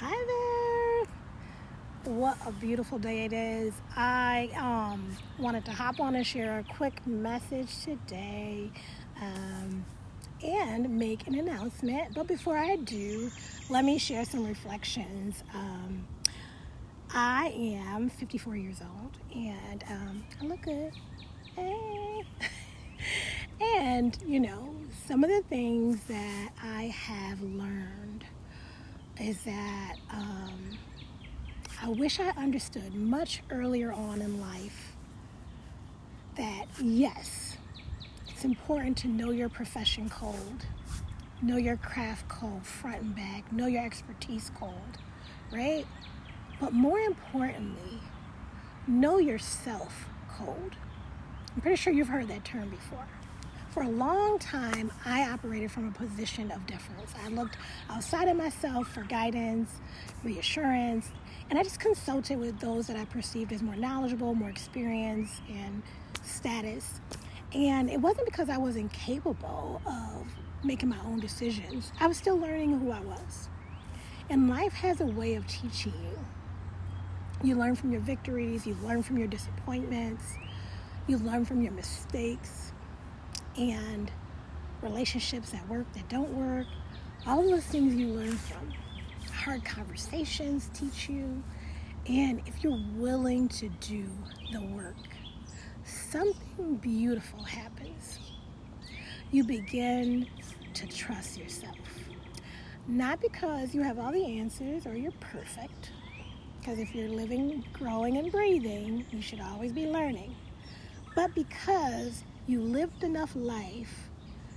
Hi there. What a beautiful day it is. I wanted to hop on and share a quick message today and make an announcement. But before I do, let me share some reflections. I am 54 years old and I look good. Hey. And, some of the things that I have learned is that I wish I understood much earlier on in life that yes, it's important to know your profession cold, know your craft cold, front and back, know your expertise cold, right? But more importantly, know yourself cold. I'm pretty sure you've heard that term before. For a long time, I operated from a position of deference. I looked outside of myself for guidance, reassurance, and I just consulted with those that I perceived as more knowledgeable, more experienced, and status. And it wasn't because I wasn't capable of making my own decisions. I was still learning who I was. And life has a way of teaching you. You learn from your victories, you learn from your disappointments, you learn from your mistakes, and relationships at work that don't work. All those things you learn from. Hard conversations teach you. And if you're willing to do the work, something beautiful happens. You begin to trust yourself. Not because you have all the answers or you're perfect. Because if you're living, growing, and breathing, you should always be learning. But because you lived enough life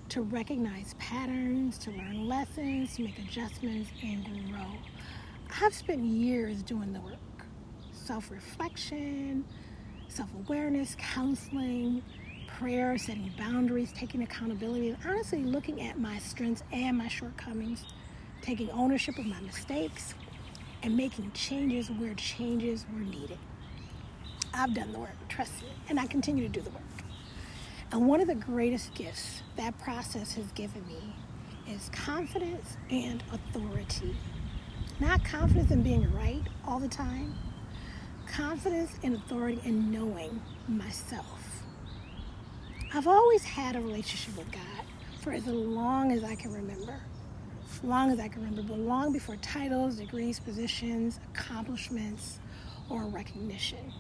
to recognize patterns, to learn lessons, to make adjustments, and grow. I've spent years doing the work. Self-reflection, self-awareness, counseling, prayer, setting boundaries, taking accountability, and honestly looking at my strengths and my shortcomings, taking ownership of my mistakes, and making changes where changes were needed. I've done the work, trust me, and I continue to do the work. And one of the greatest gifts that process has given me is confidence and authority. Not confidence in being right all the time, confidence and authority in knowing myself. I've always had a relationship with God for as long as I can remember. But long before titles, degrees, positions, accomplishments, or recognition.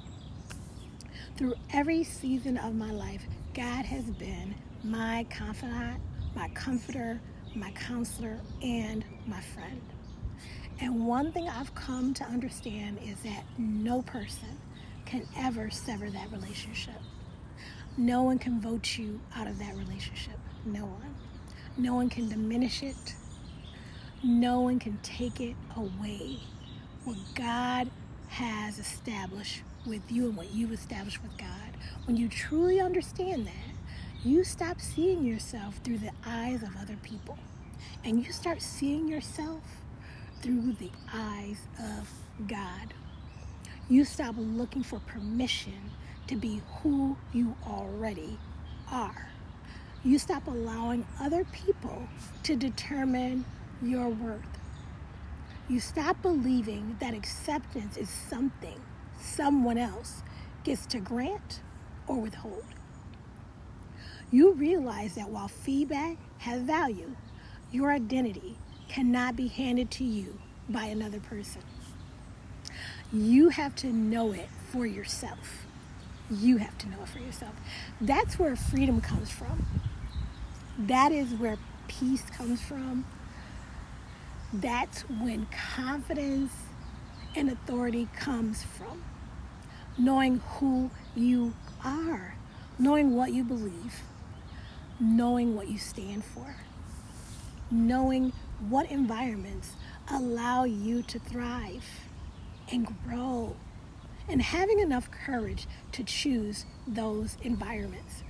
Through every season of my life, God has been my confidant, my comforter, my counselor, and my friend. And one thing I've come to understand is that no person can ever sever that relationship. No one can vote you out of that relationship. No one. No one can diminish it. No one can take it away. What God has established with you and what you've established with God. When you truly understand that, you stop seeing yourself through the eyes of other people. And you start seeing yourself through the eyes of God. You stop looking for permission to be who you already are. You stop allowing other people to determine your worth. You stop believing that acceptance is something someone else gets to grant or withhold. You realize that while feedback has value, your identity cannot be handed to you by another person. You have to know it for yourself. You have to know it for yourself. That's where freedom comes from. That is where peace comes from. That's when confidence and authority comes from. Knowing who you are, knowing what you believe, knowing what you stand for, knowing what environments allow you to thrive and grow, and having enough courage to choose those environments.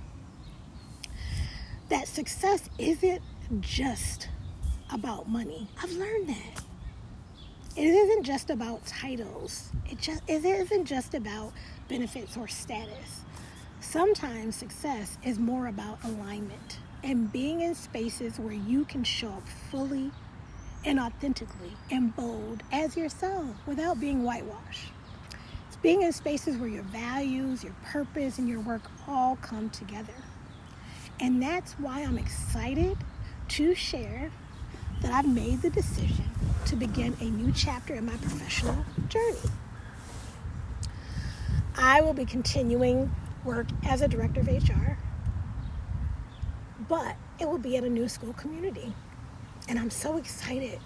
That success isn't just about money. I've learned that. It isn't just about titles. It isn't just about benefits or status. Sometimes success is more about alignment and being in spaces where you can show up fully and authentically and bold as yourself without being whitewashed. It's being in spaces where your values, your purpose, and your work all come together. And that's why I'm excited to share that I've made the decision to begin a new chapter in my professional journey. I will be continuing work as a director of HR, but it will be at a new school community. And I'm so excited.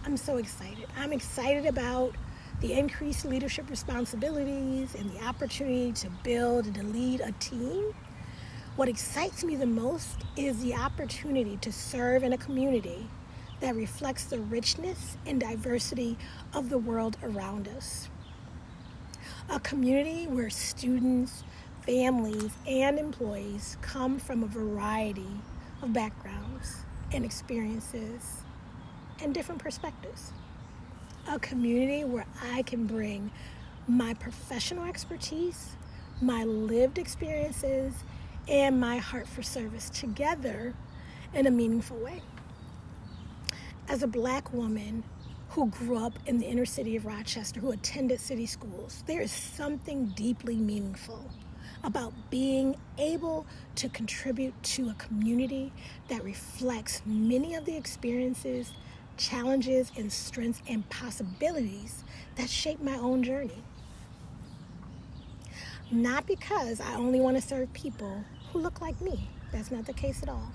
I'm excited about the increased leadership responsibilities and the opportunity to build and to lead a team. What excites me the most is the opportunity to serve in a community that reflects the richness and diversity of the world around us. A community where students, families, and employees come from a variety of backgrounds and experiences and different perspectives. A community where I can bring my professional expertise, my lived experiences, and my heart for service together in a meaningful way. As a Black woman who grew up in the inner city of Rochester, who attended city schools, there is something deeply meaningful about being able to contribute to a community that reflects many of the experiences, challenges, and strengths and possibilities that shape my own journey. Not because I only want to serve people who look like me. That's not the case at all.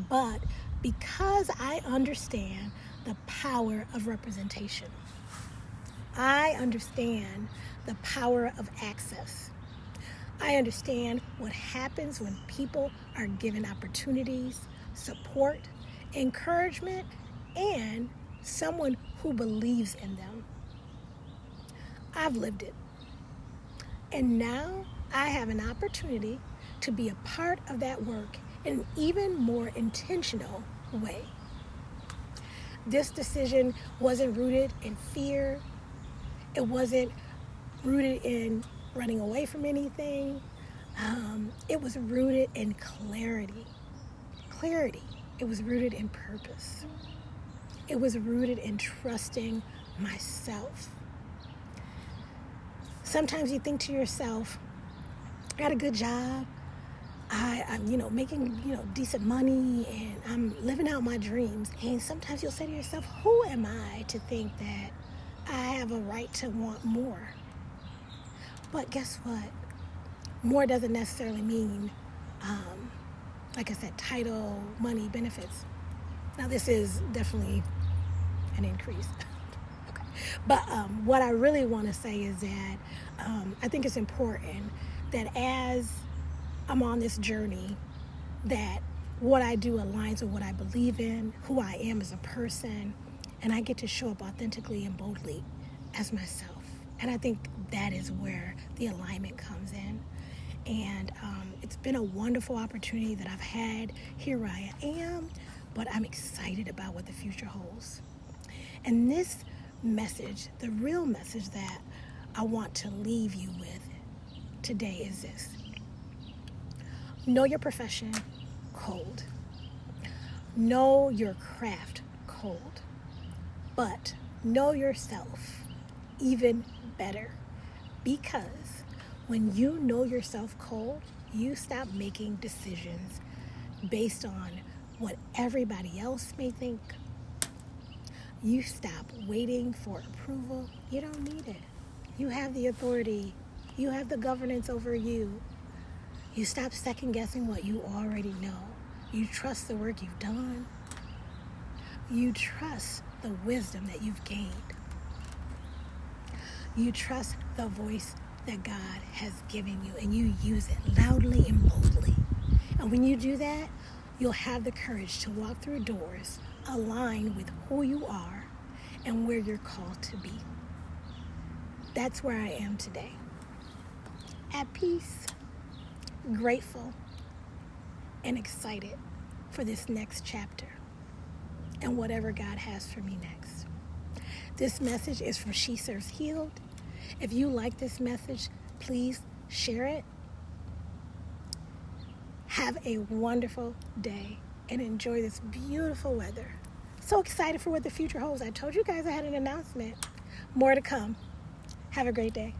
But because I understand the power of representation. I understand the power of access. I understand what happens when people are given opportunities, support, encouragement, and someone who believes in them. I've lived it. And now I have an opportunity to be a part of that work in an even more intentional way. This decision wasn't rooted in fear. It wasn't rooted in running away from anything. It was rooted in clarity. It was rooted in purpose. It was rooted in trusting myself. Sometimes you think to yourself, I got a good job. I'm making, decent money, and I'm living out my dreams. And sometimes you'll say to yourself, who am I to think that I have a right to want more? But guess what? More doesn't necessarily mean, like I said, title, money, benefits. Now, this is definitely an increase. Okay. But what I really want to say is that I think it's important that as I'm on this journey, that what I do aligns with what I believe in, who I am as a person, and I get to show up authentically and boldly as myself. And I think that is where the alignment comes in. And it's been a wonderful opportunity that I've had. Here I am, but I'm excited about what the future holds. And this message, the real message that I want to leave you with today is this. Know your profession cold. Know your craft cold. But know yourself even better. Because when you know yourself cold, you stop making decisions based on what everybody else may think. You stop waiting for approval. You don't need it. You have the authority. You have the governance over you. You stop second guessing what you already know. You trust the work you've done. You trust the wisdom that you've gained. You trust the voice that God has given you, and you use it loudly and boldly. And when you do that, you'll have the courage to walk through doors aligned with who you are and where you're called to be. That's where I am today. At peace, grateful, and excited for this next chapter and whatever God has for me next. This message is from She Serves Healed. If you like this message, please share it. Have a wonderful day and enjoy this beautiful weather. So excited for what the future holds. I told you guys I had an announcement. More to come. Have a great day.